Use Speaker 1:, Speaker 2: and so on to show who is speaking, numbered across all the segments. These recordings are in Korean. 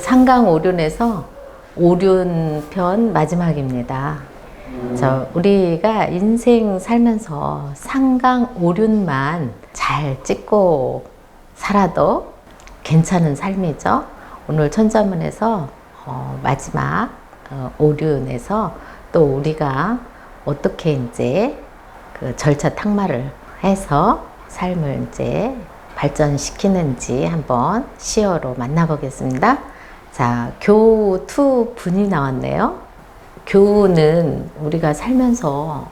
Speaker 1: 상강오륜에서 오륜편 마지막입니다. 우리가 인생 살면서 상강오륜만 잘 찍고 살아도 괜찮은 삶이죠. 오늘 천자문에서 마지막 오륜에서 또 우리가 어떻게 이제 그 절차 탁마를 해서 삶을 이제 발전시키는지 한번 시어로 만나보겠습니다. 자, 교투 분이 나왔네요. 교는 우리가 살면서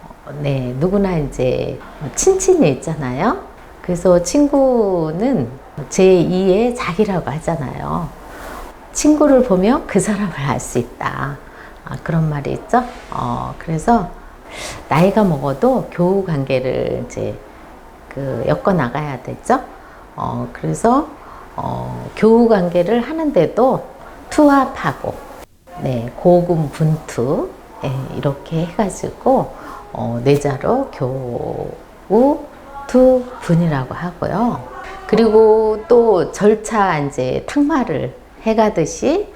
Speaker 1: 누구나 이제 친친이 있잖아요. 그래서 친구는 제2의 자기라고 하잖아요. 친구를 보면 그 사람을 알 수 있다. 그런 말이 있죠. 그래서 나이가 먹어도 교우 관계를 이제 엮어 나가야 되죠. 그래서 교우 관계를 하는데도 투합하고 고금 분투 이렇게 해가지고 뇌자로 교우 투 분이라고 하고요. 그리고 또 절차 이제 탁마를 해가듯이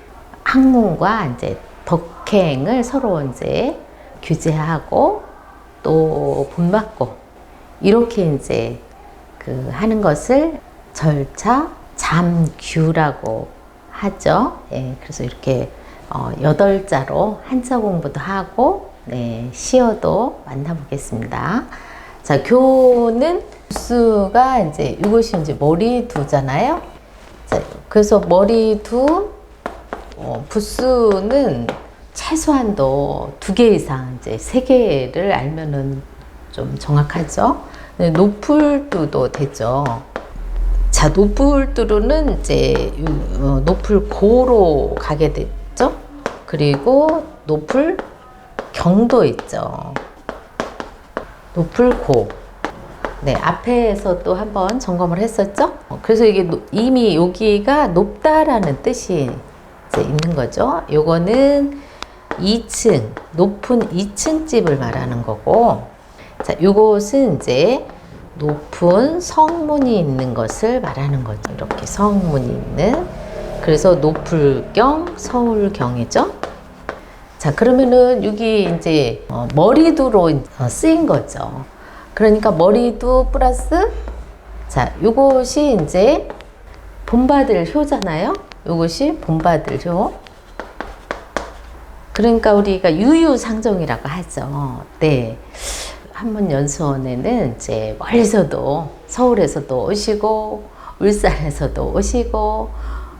Speaker 1: 학문과 이제 덕행을 서로 이제 규제하고 또 본받고 이렇게 이제 하는 것을 절차 잠규라고 하죠. 그래서 이렇게 8자로 한자 공부도 하고 시어도 만나보겠습니다. 자, 교는 부수가 이제 이것이 이제 머리두잖아요. 자, 그래서 머리두 부수는 최소한도 2개 이상 이제 3개를 알면은 좀 정확하죠. 노풀두도 되죠. 자, 노풀두로는 이제 노풀고로 가게 됐죠. 그리고 노풀경도 있죠. 노풀고. 앞에서 또 한번 점검을 했었죠. 그래서 이게 이미 여기가 높다라는 뜻이 이제 있는 거죠. 요거는 2층, 높은 2층 집을 말하는 거고, 자, 요것은 이제 높은 성문이 있는 것을 말하는 거죠. 이렇게 성문이 있는. 그래서 노풀경, 서울경이죠. 자, 그러면은 여기 이제 머리두로 쓰인 거죠. 그러니까 머리두 플러스, 자, 요것이 이제 본받을 효잖아요. 요것이 본받을 효. 그러니까 우리가 유유상종이라고 하죠. 한문연수원에는 이제 멀리서도 서울에서도 오시고 울산에서도 오시고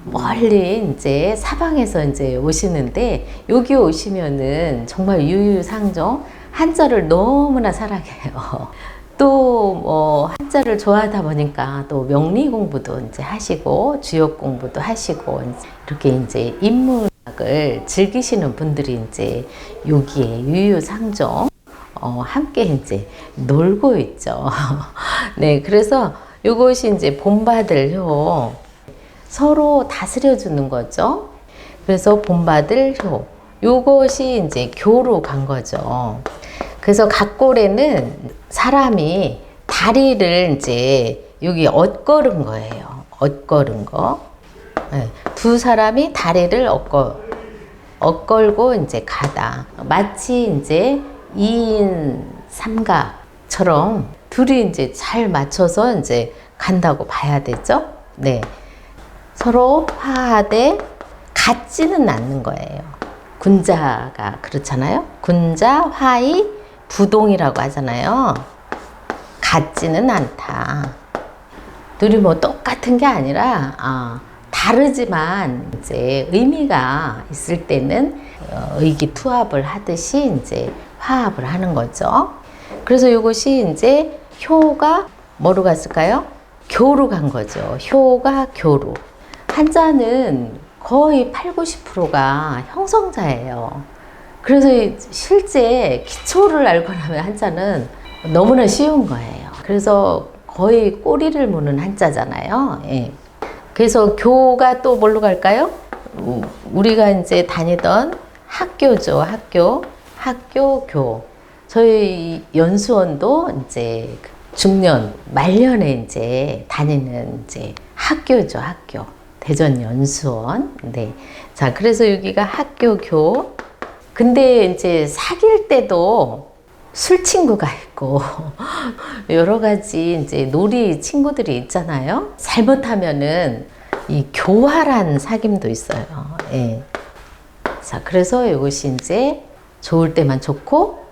Speaker 1: 멀리 이제 사방에서 이제 오시는데 여기 오시면은 정말 유유상종 한자를 너무나 사랑해요. 또 뭐 한자를 좋아하다 보니까 또 명리 공부도 이제 하시고 주역 공부도 하시고 이렇게 이제 인문학을 즐기시는 분들이 이제 여기에 유유상종 함께 이제 놀고 있죠. 그래서 이것이 이제 본받을 효, 서로 다스려 주는 거죠. 그래서 본받을 효, 요것이 이제 교로 간 거죠. 그래서 각골에는 사람이 다리를 이제 여기 엇걸은 거예요. 엇걸은 거. 두 사람이 다리를 엇걸고 이제 가다. 마치 이제 2인 삼각처럼 둘이 이제 잘 맞춰서 이제 간다고 봐야 되죠. 서로 화하되 같지는 않는 거예요. 군자가 그렇잖아요. 군자, 화이, 부동이라고 하잖아요. 같지는 않다. 둘이 뭐 똑같은 게 아니라 다르지만 이제 의미가 있을 때는 의기투합을 하듯이 이제 화합을 하는 거죠. 그래서 이것이 이제 효가 뭐로 갔을까요? 교로 간 거죠. 효가 교로. 한자는 거의 80~90%가 형성자예요. 그래서 실제 기초를 알고 나면 한자는 너무나 쉬운 거예요. 그래서 거의 꼬리를 무는 한자잖아요. 그래서 교가 또 뭘로 갈까요? 우리가 이제 다니던 학교죠. 학교, 교. 저희 연수원도 이제 중년, 말년에 이제 다니는 이제 학교죠. 학교. 대전 연수원. 네. 자, 그래서 여기가 학교 교. 근데 이제 사귈 때도 술 친구가 있고 여러 가지 이제 놀이 친구들이 있잖아요. 잘못하면은 이 교활한 사귐도 있어요. 예. 자, 그래서 이것이 이제 좋을 때만 좋고,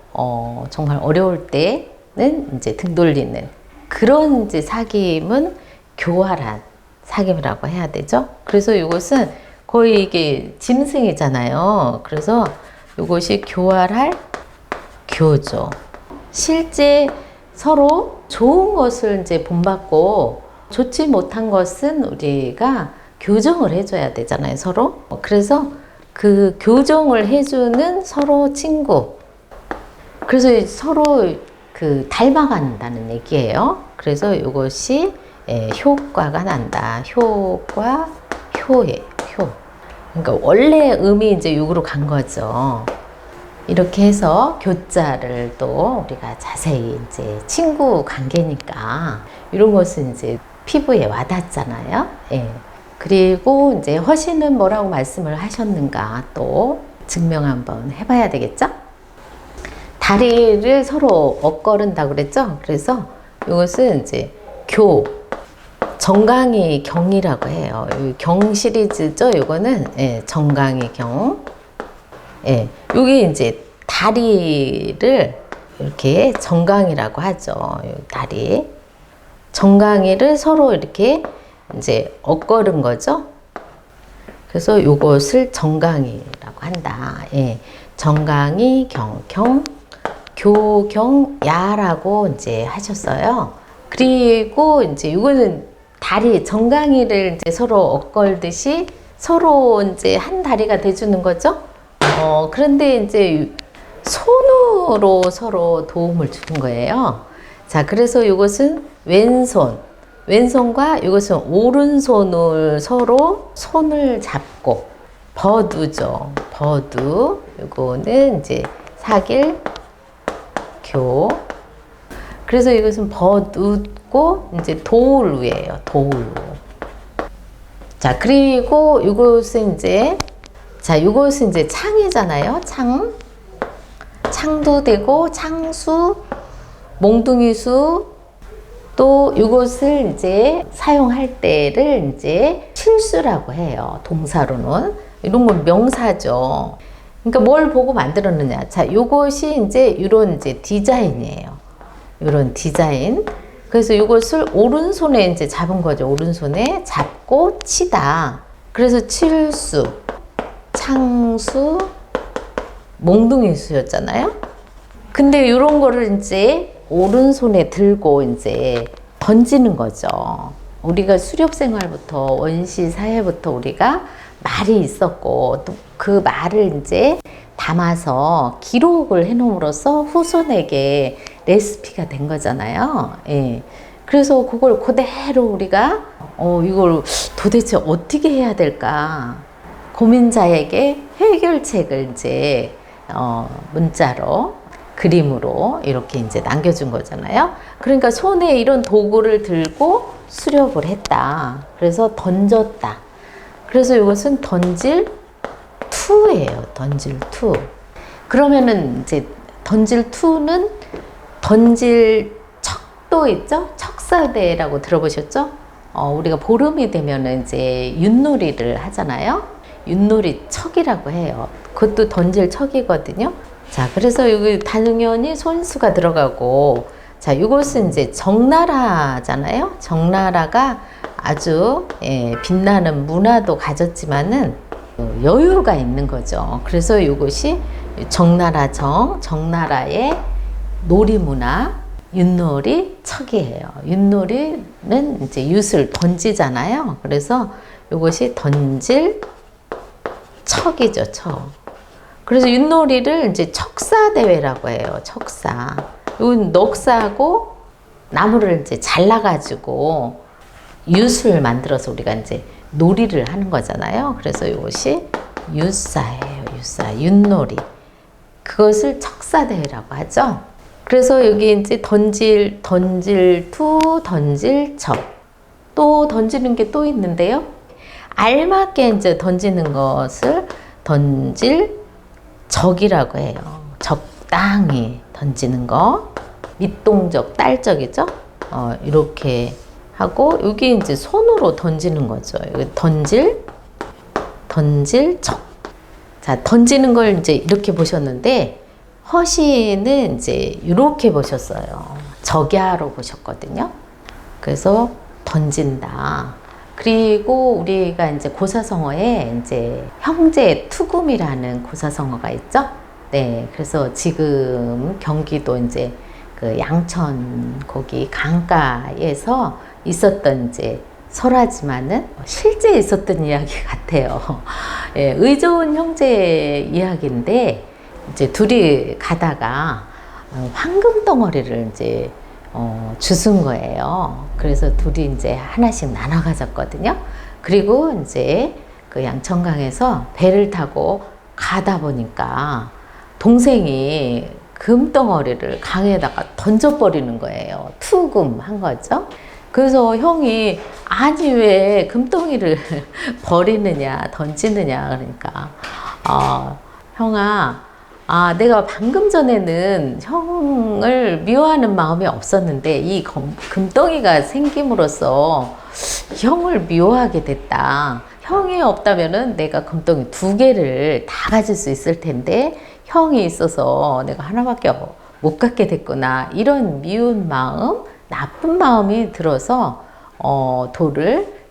Speaker 1: 정말 어려울 때는 이제 등 돌리는 그런 이제 사귐은 교활한 사귐이라고 해야 되죠. 그래서 이것은 거의 이게 짐승이잖아요. 그래서 이것이 교활할 교조. 실제 서로 좋은 것을 이제 본받고 좋지 못한 것은 우리가 교정을 해줘야 되잖아요, 서로. 그래서 그 교정을 해주는 서로 친구. 그래서 서로 그 닮아간다는 얘기예요. 그래서 이것이 효과가 난다. 효과, 효예, 효. 그러니까 원래 의미 이제 육으로 간 거죠. 이렇게 해서 교자를 또 우리가 자세히 이제 친구 관계니까 이런 것은 이제 피부에 와닿잖아요. 예. 그리고 이제 허신은 뭐라고 말씀을 하셨는가 또 증명 한번 해봐야 되겠죠? 다리를 서로 엇거른다고 그랬죠? 그래서 이것은 이제 정강이 경이라고 해요. 경 시리즈죠? 이거는 예, 정강이 경. 예, 여기 이제 다리를 이렇게 정강이라고 하죠. 다리. 정강이를 서로 이렇게 이제 엇거른 거죠. 그래서 이것을 정강이라고 한다. 예, 정강이 경, 교경야라고 이제 하셨어요. 그리고 이제 이거는 다리 정강이를 이제 서로 엇걸듯이 서로 이제 한 다리가 돼주는 거죠. 그런데 이제 손으로 서로 도움을 주는 거예요. 자, 그래서 이것은 왼손과 이것은 오른손을 서로 손을 잡고 버두죠. 버두. 이거는 이제 사귈 교. 그래서 이것은 버두고 이제 도울우예요. 도울우. 자, 그리고 이것은 이제 이것은 이제 창이잖아요. 창도 되고 창수, 몽둥이수. 또 이것을 이제 사용할 때를 이제 실수라고 해요. 동사로는. 이런 건 명사죠. 그러니까 뭘 보고 만들었느냐. 자, 이것이 이제 이런 이제 디자인이에요. 이런 디자인. 그래서 이것을 오른손에 이제 잡은 거죠. 오른손에 잡고 치다. 그래서 칠수, 창수, 몽둥이수였잖아요. 근데 이런 거를 이제 오른손에 들고 이제 던지는 거죠. 우리가 수렵 생활부터 원시 사회부터 우리가 말이 있었고 또 그 말을 이제 담아서 기록을 해놓음으로써 후손에게 레시피가 된 거잖아요. 예. 그래서 그걸 그대로 우리가 이걸 도대체 어떻게 해야 될까 고민자에게 해결책을 이제 문자로 그림으로 이렇게 이제 남겨준 거잖아요. 그러니까 손에 이런 도구를 들고 수렵을 했다. 그래서 던졌다. 그래서 이것은 던질투예요. 던질투. 그러면은 이제 던질투는 던질 척도 있죠? 척사대라고 들어보셨죠? 우리가 보름이 되면은 이제 윷놀이를 하잖아요. 윷놀이 척이라고 해요. 그것도 던질 척이거든요. 자, 그래서 여기 당연히 손수가 들어가고, 자, 이것은 이제 정나라잖아요. 정나라가 아주 빛나는 문화도 가졌지만은 여유가 있는 거죠. 그래서 이것이 정나라의 놀이문화, 윷놀이 척이에요. 윷놀이는 이제 윷을 던지잖아요. 그래서 이것이 던질 척이죠, 척. 그래서 윷놀이를 이제 척사대회라고 해요. 척사. 이건 넉사고 나무를 이제 잘라가지고 윷을 만들어서 우리가 이제 놀이를 하는 거잖아요. 그래서 이것이 윷사예요. 윷사. 윷놀이. 그것을 척사대회라고 하죠. 그래서 여기 이제 던질투, 던질척. 또 던지는 게 또 있는데요. 알맞게 이제 던지는 것을 던질 적이라고 해요. 적당히 던지는 거. 밑동적, 딸적이죠? 이렇게 하고, 여기 이제 손으로 던지는 거죠. 던질 적. 자, 던지는 걸 이제 이렇게 보셨는데, 허시는 이제 이렇게 보셨어요. 적야로 보셨거든요. 그래서 던진다. 그리고 우리가 이제 고사성어에 이제 형제 투금이라는 고사성어가 있죠. 네, 그래서 지금 경기도 이제 그 양천 거기 강가에서 있었던 이제 설화지만은 실제 있었던 이야기 같아요. 예, 의좋은 형제 이야기인데 이제 둘이 가다가 황금 덩어리를 이제 주운 거예요. 그래서 둘이 이제 하나씩 나눠 가졌거든요. 그리고 이제 그 양천강에서 배를 타고 가다 보니까 동생이 금덩어리를 강에다가 던져버리는 거예요. 투금한 거죠. 그래서 형이 아니 왜 금덩이를 버리느냐 던지느냐 그러니까 형아 내가 방금 전에는 형을 미워하는 마음이 없었는데 이 금덩이가 생김으로써 형을 미워하게 됐다. 형이 없다면은 내가 금덩이 2개를 다 가질 수 있을 텐데 형이 있어서 내가 하나밖에 못 갖게 됐구나. 이런 미운 마음, 나쁜 마음이 들어서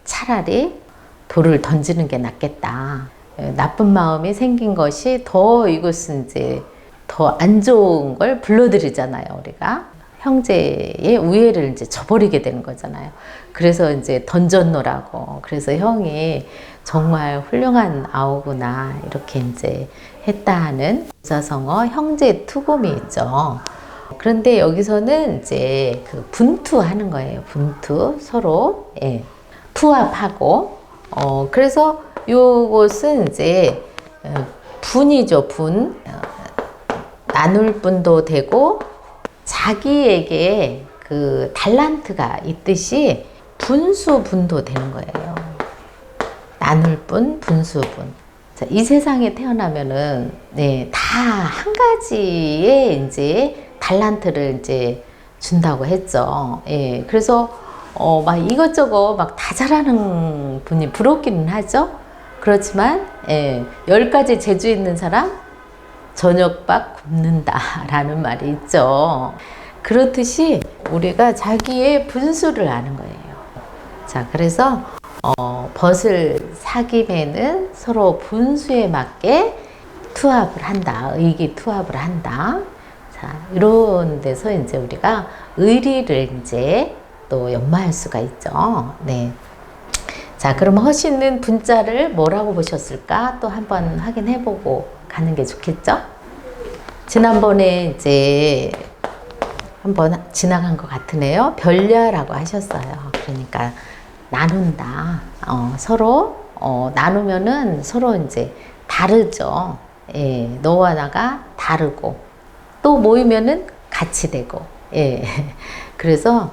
Speaker 1: 차라리 돌을 던지는 게 낫겠다. 나쁜 마음이 생긴 것이 더 이것은 이제 더 안 좋은 걸 불러들이잖아요, 우리가. 형제의 우애를 이제 저버리게 되는 거잖아요. 그래서 이제 던졌노라고. 그래서 형이 정말 훌륭한 아우구나. 이렇게 이제 했다는 고사성어 형제 투금이 있죠. 그런데 여기서는 이제 그 분투하는 거예요. 분투. 서로, 예. 투합하고. 그래서 요것은 이제 분이죠, 분. 나눌 분도 되고, 자기에게 그 달란트가 있듯이 분수분도 되는 거예요. 나눌 분, 분수분. 자, 이 세상에 태어나면은, 네, 다 한 가지의 이제 달란트를 이제 준다고 했죠. 예, 그래서, 막 이것저것 막 다 잘하는 분이 부럽기는 하죠. 그렇지만, 예, 10가지 재주 있는 사람, 저녁밥 굶는다라는 말이 있죠. 그렇듯이 우리가 자기의 분수를 아는 거예요. 자, 그래서 벗을 사김에는 서로 분수에 맞게 투합을 한다. 의기투합을 한다. 자, 이런 데서 이제 우리가 의리를 이제 또 연마할 수가 있죠. 네. 자, 그럼 허시는 분자를 뭐라고 보셨을까? 또 한번 확인해보고 가는 게 좋겠죠? 지난번에 이제 한번 지나간 것 같으네요. 별야라고 하셨어요. 그러니까 나눈다. 서로 나누면은 서로 이제 다르죠. 예, 너와 나가 다르고 또 모이면은 같이 되고. 예, 그래서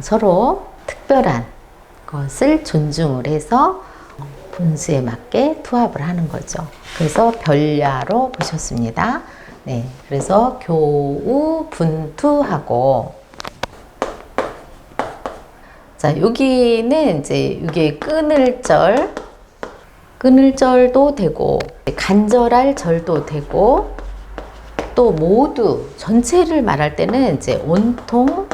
Speaker 1: 서로 특별한 것을 존중을 해서 분수에 맞게 투합을 하는 거죠. 그래서 별야로 보셨습니다. 네, 그래서 교우 분투하고. 자, 여기는 이제 이게 끊을 절도 되고 간절할 절도 되고 또 모두 전체를 말할 때는 이제 온통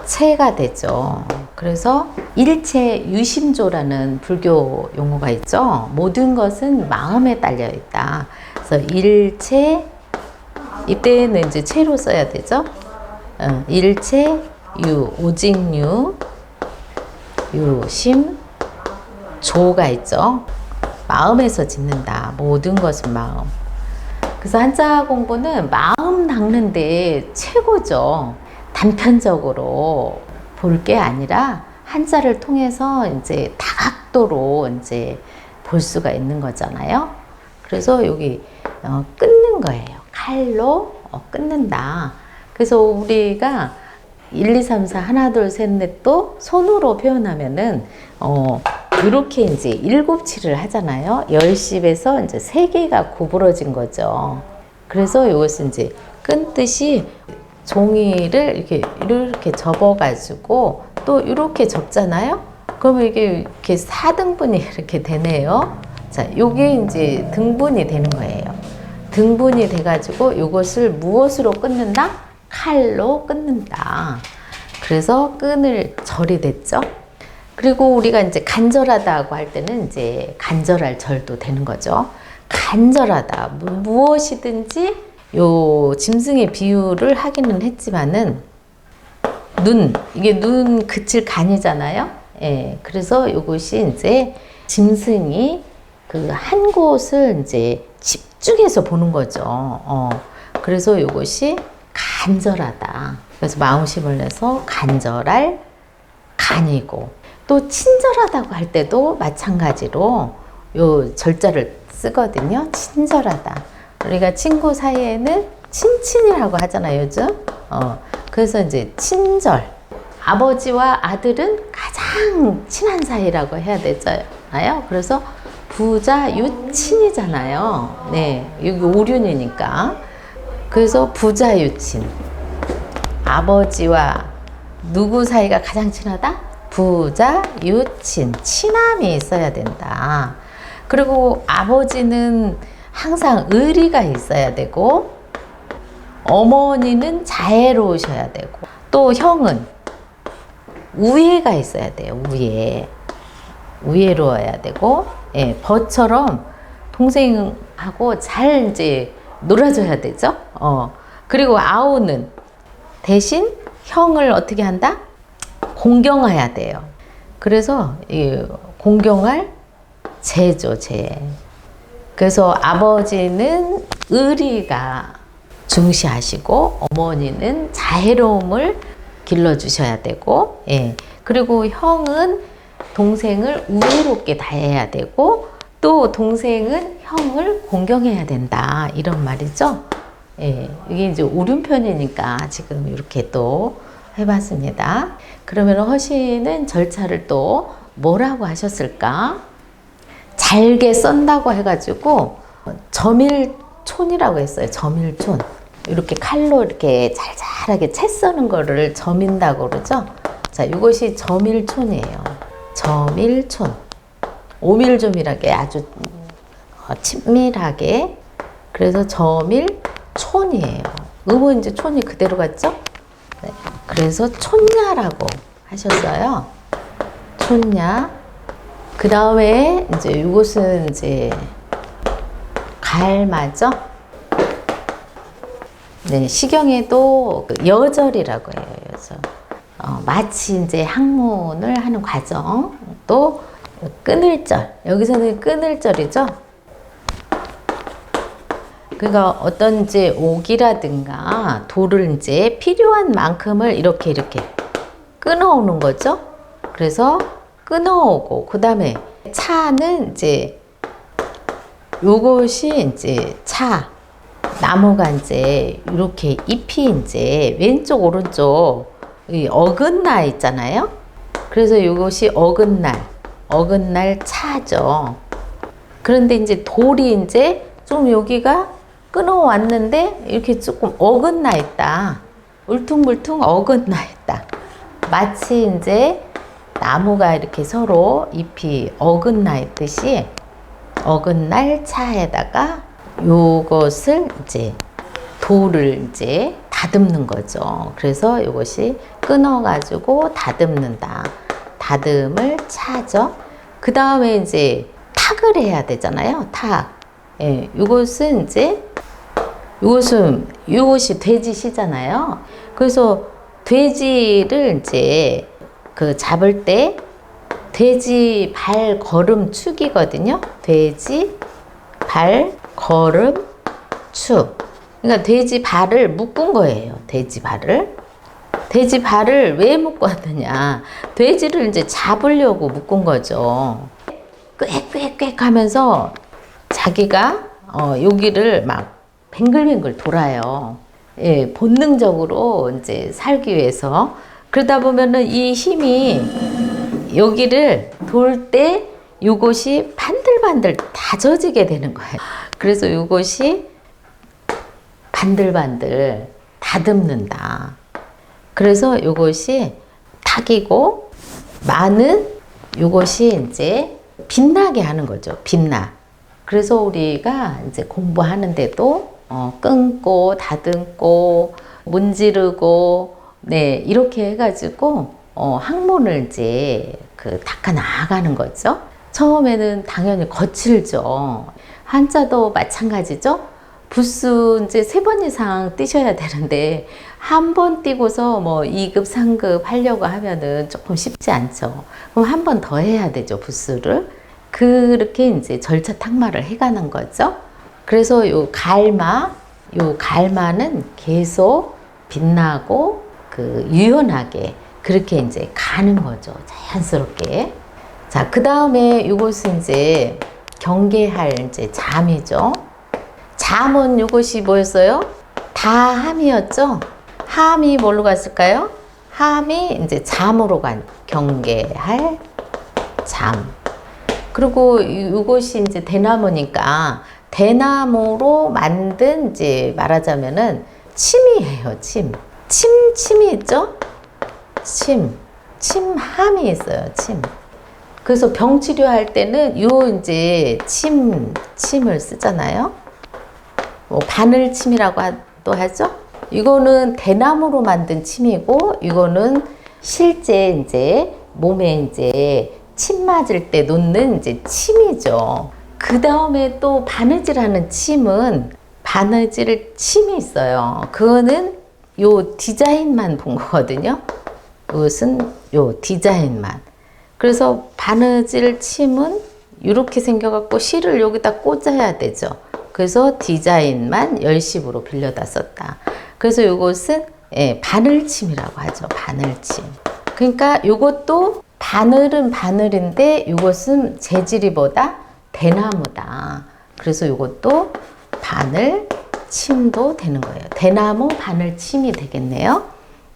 Speaker 1: 체가 되죠. 그래서 일체 유심조라는 불교 용어가 있죠. 모든 것은 마음에 딸려 있다. 그래서 일체, 이때는 이제 체로 써야 되죠. 일체 유, 오직유, 유심, 조가 있죠. 마음에서 짓는다. 모든 것은 마음. 그래서 한자 공부는 마음 닦는데 최고죠. 단편적으로 볼 게 아니라 한자를 통해서 이제 다각도로 이제 볼 수가 있는 거잖아요. 그래서 여기 끊는 거예요. 칼로 끊는다. 그래서 우리가 1, 2, 3, 4 하나 둘 셋 넷도 손으로 표현하면은 이렇게 이제 7치를 하잖아요. 10씹에서 이제 3개가 구부러진 거죠. 그래서 이것은 이제 끈듯이 종이를 이렇게 접어가지고 또 이렇게 접잖아요. 그러면 이렇게 4등분이 이렇게 되네요. 자, 요게 이제 등분이 되는 거예요. 등분이 돼가지고 이것을 무엇으로 끊는다? 칼로 끊는다. 그래서 끈을 절이 됐죠. 그리고 우리가 이제 간절하다고 할 때는 이제 간절할 절도 되는 거죠. 간절하다. 무엇이든지 요 짐승의 비유를 하기는 했지만은 이게 눈 그칠 간이잖아요. 예. 그래서 요것이 이제 짐승이 그 한 곳을 이제 집중해서 보는 거죠. 그래서 요것이 간절하다. 그래서 마음심을 내서 간절할 간이고, 또 친절하다고 할 때도 마찬가지로 요 절자를 쓰거든요. 친절하다. 우리가 친구 사이에는 친친이라고 하잖아요, 요즘. 그래서 이제 친절. 아버지와 아들은 가장 친한 사이라고 해야 되잖아요. 그래서 부자 유친이잖아요. 네, 여기 오륜이니까. 그래서 부자 유친. 아버지와 누구 사이가 가장 친하다? 부자 유친. 친함이 있어야 된다. 그리고 아버지는 항상 의리가 있어야 되고, 어머니는 자애로우셔야 되고, 또 형은 우애가 있어야 돼요. 우애로워야 되고, 예, 벌처럼 동생하고 잘 이제 놀아줘야 되죠. 그리고 아우는 대신 형을 어떻게 한다? 공경해야 돼요. 그래서 이 공경할 제죠, 제. 그래서 아버지는 의리가 중시하시고, 어머니는 자애로움을 길러주셔야 되고, 예. 그리고 형은 동생을 우애롭게 대해야 되고, 또 동생은 형을 공경해야 된다. 이런 말이죠. 예. 이게 이제 오륜편이니까 지금 이렇게 또 해봤습니다. 그러면 허신은 절차를 또 뭐라고 하셨을까? 잘게 썬다고 해가지고 점일촌이라고 했어요. 점일촌. 이렇게 칼로 이렇게 잘잘하게 채 써는 거를 점인다고 그러죠. 자, 이것이 점일촌이에요. 점일촌. 오밀조밀하게 아주 친밀하게. 그래서 점일촌이에요. 음은 이제 촌이 그대로 갔죠? 네. 그래서 촌야라고 하셨어요. 촌야. 그 다음에 이제 이것은 이제 갈마죠. 네, 시경에도 그 여절이라고 해요. 여절. 마치 이제 학문을 하는 과정. 또 끊을절. 여기서는 끊을절이죠. 그러니까 어떤 이제 옥이라든가 돌을 이제 필요한 만큼을 이렇게 끊어오는 거죠. 그래서 끊어오고, 그 다음에 차는 이제 요것이 이제 차. 나무가 이제 이렇게 잎이 이제 왼쪽 오른쪽 어긋나 있잖아요. 그래서 이것이 어긋날 차죠. 그런데 이제 돌이 이제 좀 여기가 끊어왔는데 이렇게 조금 어긋나 있다. 울퉁불퉁 어긋나 있다. 마치 이제 나무가 이렇게 서로 잎이 어긋나 있듯이 어긋날 차에다가 요것을 이제 돌을 이제 다듬는 거죠. 그래서 이것이 끊어가지고 다듬는다. 다듬을 차죠. 그 다음에 이제 탁을 해야 되잖아요. 탁. 예, 이것은 이제 이것이 돼지시잖아요. 그래서 돼지를 이제 그 잡을 때 돼지 발 걸음 축이거든요. 돼지 발 걸음 축. 그러니까 돼지 발을 묶은 거예요. 돼지 발을 왜 묶었느냐? 돼지를 이제 잡으려고 묶은 거죠. 꽥꽥꽥 하면서 자기가 여기를 막 뱅글뱅글 돌아요. 예, 본능적으로 이제 살기 위해서. 그러다 보면은 이 힘이 여기를 돌 때 요것이 반들반들 다져지게 되는 거예요. 그래서 요것이 반들반들 다듬는다. 그래서 요것이 탁이고 마는 요것이 이제 빛나게 하는 거죠. 빛나. 그래서 우리가 이제 공부하는데도 끊고 다듬고 문지르고 네 이렇게 해가지고 학문을 이제 닦아 나가는 거죠. 처음에는 당연히 거칠죠. 한자도 마찬가지죠. 부수 이제 3번 이상 띄셔야 되는데 한 번 띄고서 뭐 2급, 3급 하려고 하면은 조금 쉽지 않죠. 그럼 한 번 더 해야 되죠, 부수를. 그렇게 이제 절차 탁마를 해가는 거죠. 그래서 요 갈마는 계속 빛나고 유연하게 그렇게 이제 가는 거죠. 자연스럽게. 자, 그 다음에 이것은 이제 경계할 이제 잠이죠. 잠은 이것이 뭐였어요? 다함이었죠. 함이 뭘로 갔을까요? 함이 이제 잠으로 간 경계할 잠. 그리고 이것이 이제 대나무니까 대나무로 만든 이제 말하자면은 침이에요. 침이 있죠? 침함이 있어요. 침. 그래서 병 치료할 때는 요 이제 침을 쓰잖아요. 뭐 바늘침이라고 또 하죠. 이거는 대나무로 만든 침이고 이거는 실제 이제 몸에 이제 침 맞을 때 놓는 이제 침이죠. 그 다음에 또 바느질하는 침이 있어요. 그거는 요 디자인만 본 거거든요. 이것은 요 디자인만. 그래서 바느질 침은 이렇게 생겨갖고 실을 여기다 꽂아야 되죠. 그래서 디자인만 열심으로 빌려다 썼다. 그래서 이것은 바늘침이라고 하죠. 바늘침. 그러니까 이것도 바늘은 바늘인데 이것은 재질이 뭐다? 대나무다. 그래서 이것도 바늘침도 되는 거예요. 대나무 바늘침이 되겠네요.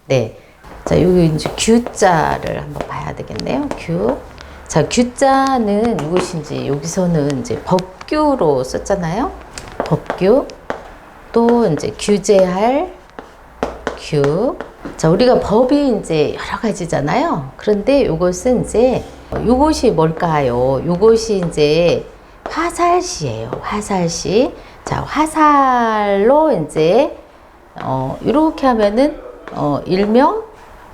Speaker 1: 네. 자, 여기 이제 규자를 한번 봐야 되겠네요. 규. 자, 규자는 이것인지 여기서는 이제 법규로 썼잖아요. 법규. 또 이제 규제할 규. 자, 우리가 법이 이제 여러 가지잖아요. 그런데 이것은 이제 이것이 뭘까요? 이것이 이제 화살시예요. 화살시. 자, 화살로 이제 이렇게 하면은 일명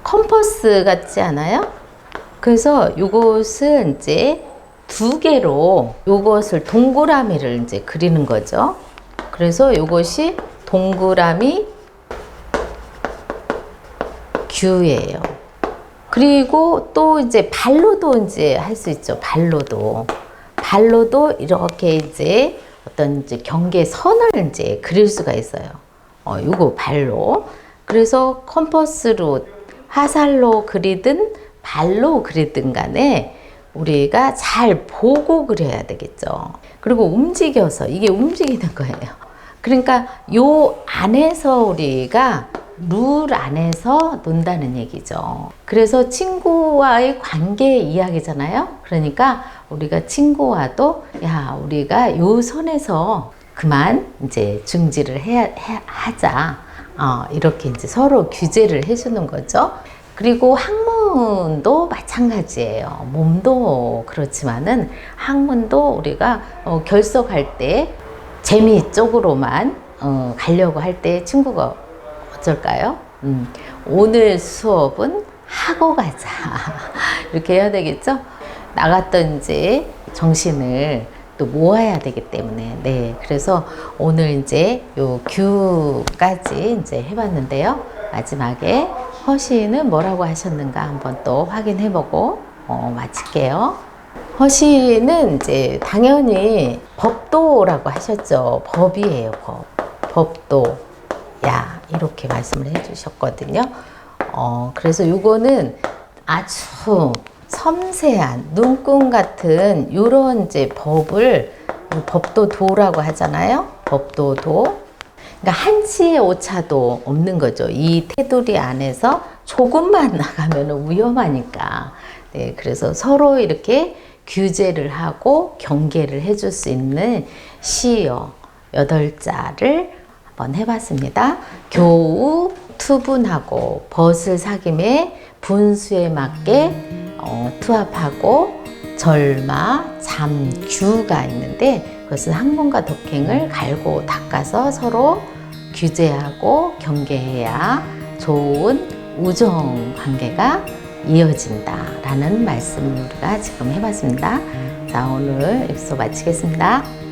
Speaker 1: 컴퍼스 같지 않아요? 그래서 이것은 이제 2개로 이것을 동그라미를 이제 그리는 거죠. 그래서 이것이 동그라미 규예요. 그리고 또 이제 발로도 이제 할 수 있죠. 발로도 이렇게 이제 어떤 이제 경계선을 이제 그릴 수가 있어요. 요거 발로. 그래서 컴퍼스로 화살로 그리든 발로 그리든 간에 우리가 잘 보고 그려야 되겠죠. 그리고 움직여서 이게 움직이는 거예요. 그러니까 요 안에서 우리가 룰 안에서 논다는 얘기죠. 그래서 친구와의 관계 이야기잖아요. 그러니까 우리가 친구와도 우리가 요 선에서 그만 이제 중지를 하자. 이렇게 이제 서로 규제를 해주는 거죠. 그리고 학문도 마찬가지예요. 몸도 그렇지만은 학문도 우리가 결석할 때 재미 쪽으로만 가려고 할 때 친구가 어쩔까요? 오늘 수업은 하고 가자. 이렇게 해야 되겠죠? 나갔던 이제 정신을 또 모아야 되기 때문에. 네. 그래서 오늘 이제 요 규까지 이제 해봤는데요. 마지막에 허시는 뭐라고 하셨는가 한번 또 확인해 보고 마칠게요. 허시는 이제 당연히 법도라고 하셨죠. 법이에요, 법도. 이렇게 말씀을 해 주셨거든요. 그래서 요거는 아주 섬세한 눈금 같은 요런 이제 법을 법도도라고 하잖아요. 법도도. 그러니까 한치의 오차도 없는 거죠. 이 테두리 안에서 조금만 나가면 위험하니까 네, 그래서 서로 이렇게 규제를 하고 경계를 해줄 수 있는 시어 8자를 한번 해봤습니다. 교우 투분하고 벗을 사김에 분수에 맞게 투합하고 절마 잠규가 있는데 그것은 학문과 독행을 갈고 닦아서 서로 규제하고 경계해야 좋은 우정 관계가 이어진다라는 말씀을 우리가 지금 해봤습니다. 자, 오늘 여기서 마치겠습니다.